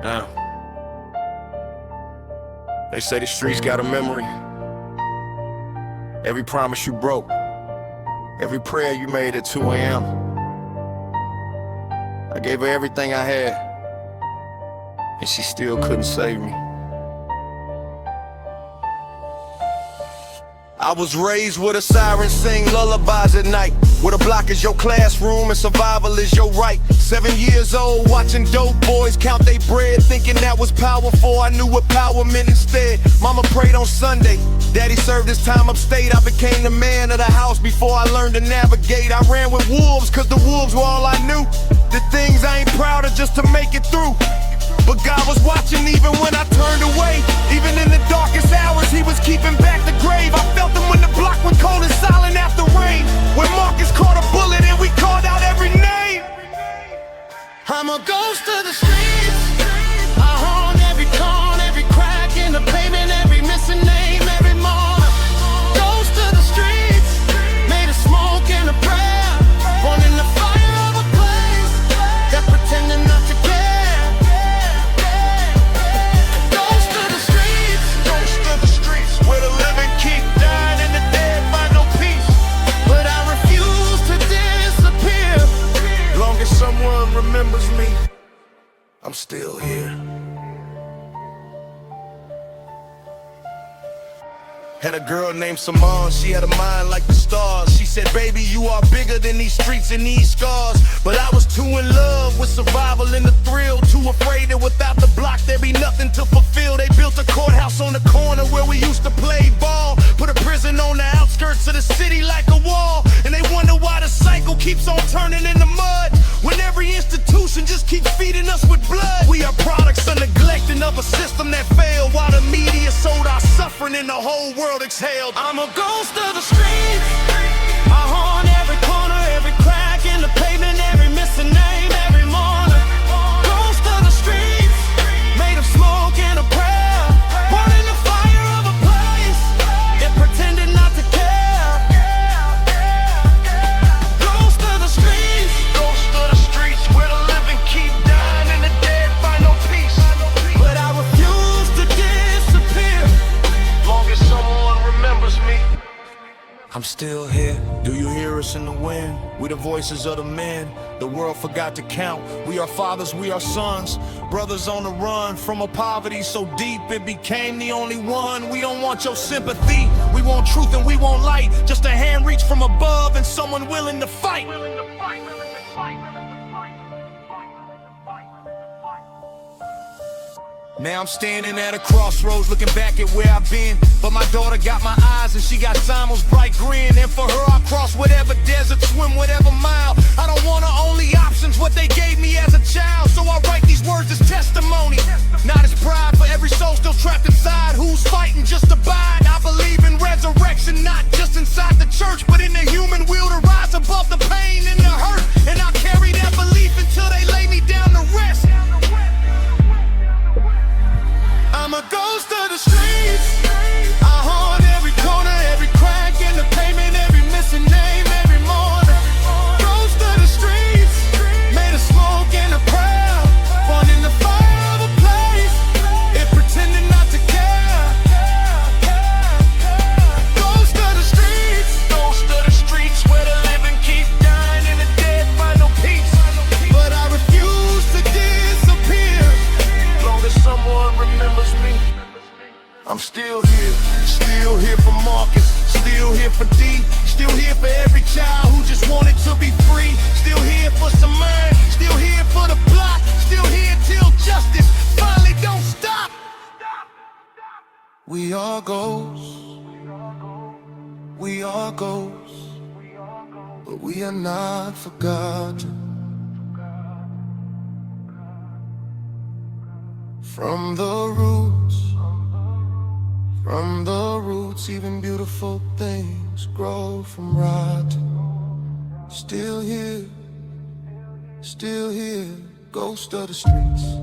Now, they say the streets got a memory. Every promise you broke, every prayer you made at 2 a.m. I gave her everything I had, and she still couldn't save me. I was raised with a siren sing lullabies at night, where the block is your classroom and survival is your right. 7 years old, watching dope boys count they bread, thinking that was powerful. I knew what power meant instead. Mama prayed on Sunday, daddy served his time upstate. I became the man of the house before I learned to navigate. I ran with wolves, cause the wolves were all I knew. The things I ain't proud of just to make it through. But God was watching even when I turned away. Even in the darkest hours, he was keeping back the grave. I felt him when the block went cold and silent after rain. When Marcus caught a bullet and we called out every name. I'm a ghost of the streets. I haunt every corner, every crack in the pavement, every missing name, every morning. Ghost of the streets, made of smoke and a prayer, born in the fire of a place that pretended not to care. Where the living keep dying and the dead find no peace. But I refuse to disappear. Long as someone remembers me, I'm still here. Had a girl named Simone, she had a mind like the stars. She said, baby, you are bigger than these streets and these scars. But I was too in love with survival and the thrill, too afraid that without the block there'd be nothing to fulfill. They built a courthouse on the corner where we used to play ball, put a prison on the outskirts of the city like a wall. And they wonder why the cycle keeps on turning in the mud, when every institution just keeps feeding us with blood. We are products of neglecting of a system that failed, while the media sold our suffering and the whole world exhaled. I'm a ghost of the streets. I haunt every corner, every crack in the pavement, every missing name, every morning. Ghost of the streets, made of smoke and a prayer, born in the fire of a place that pretended not to care. Ghost of the streets, where the living keep dying and the dead find no peace. But I refuse to disappear. Long as someone remembers me, I'm still here. Do you hear us in the wind? We the voices of the men the world forgot to count. We are fathers, we are sons, brothers on the run from a poverty so deep it became the only one. We don't want your sympathy, we want truth and we want light. Just a hand reach from above and someone willing to fight. Now I'm standing at a crossroads looking back at where I've been. But my daughter got my eyes and she got Simon's bright grin. And for her I'll cross whatever desert, swim whatever mile. I don't want her only options, what they gave me as a child. So I write these words as testimony, not as pride, for every soul still trapped inside who's fighting just to abide. I believe in resurrection, not just inside the church, but in the human will to rise above the pain and the hurt. And I'll carry that belief until they lay me down to rest. I'm a ghost of the streets. I haunt every corner, every crack in the pavement, every missing name, every morning. Ghost of the streets, made of smoke and a prayer, born in the fire of a place it pretended not to care. Ghost of the streets, where the living keep dying and the dead find no peace. But I refuse to disappear. Long as someone remembers me, I'm still here for Marcus, still here for D, still here for every child who just wanted to be free. Still here for Samir, still here for the block, still here till justice finally don't stop. We are ghosts, we are ghosts, but we are not forgotten. From the roots, even beautiful things grow from rotten. Still here, ghost of the streets.